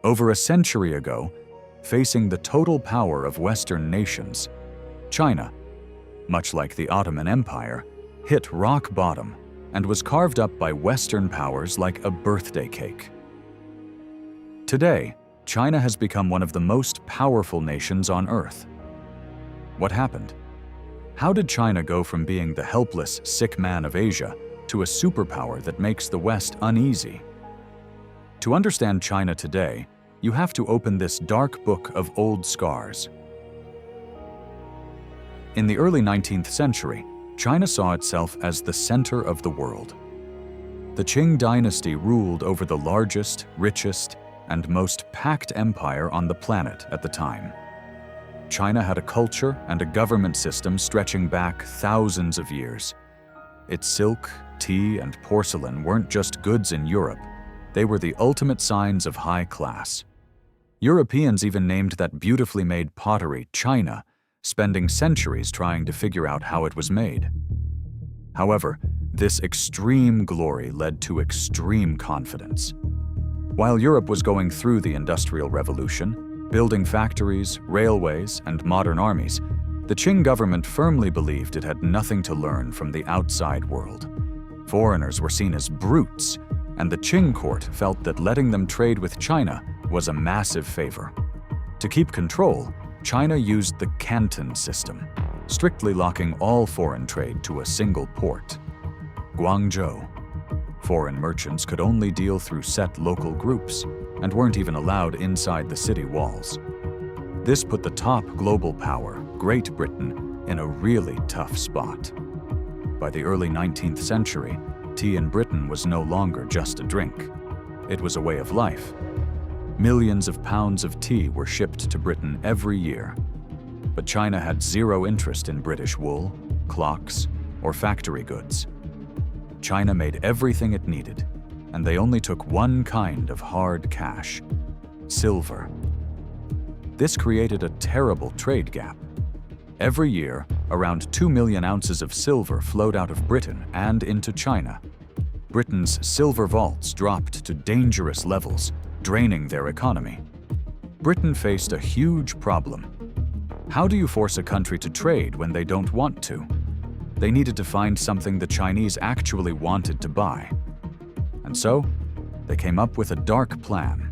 Over a century ago, facing the total power of Western nations, China, much like the Ottoman Empire, hit rock bottom and was carved up by Western powers like a birthday cake. Today, China has become one of the most powerful nations on Earth. What happened? How did China go from being the helpless, sick man of Asia to a superpower that makes the West uneasy? To understand China today, you have to open this dark book of old scars. In the early 19th century, China saw itself as the center of the world. The Qing dynasty ruled over the largest, richest, and most packed empire on the planet at the time. China had a culture and a government system stretching back thousands of years. Its silk, tea, and porcelain weren't just goods in Europe, they were the ultimate signs of high class. Europeans even named that beautifully made pottery China, spending centuries trying to figure out how it was made. However, this extreme glory led to extreme confidence. While Europe was going through the Industrial Revolution, building factories, railways, and modern armies, the Qing government firmly believed it had nothing to learn from the outside world. Foreigners were seen as brutes, and the Qing court felt that letting them trade with China was a massive favor. To keep control, China used the Canton system, strictly locking all foreign trade to a single port, Guangzhou. Foreign merchants could only deal through set local groups and weren't even allowed inside the city walls. This put the top global power, Great Britain, in a really tough spot. By the early 19th century, tea in Britain was no longer just a drink. It was a way of life. Millions of pounds of tea were shipped to Britain every year. But China had zero interest in British wool, clocks, or factory goods. China made everything it needed, and they only took one kind of hard cash: silver. This created a terrible trade gap. Every year, around 2 million ounces of silver flowed out of Britain and into China. Britain's silver vaults dropped to dangerous levels, draining their economy. Britain faced a huge problem. How do you force a country to trade when they don't want to? They needed to find something the Chinese actually wanted to buy. And so, they came up with a dark plan.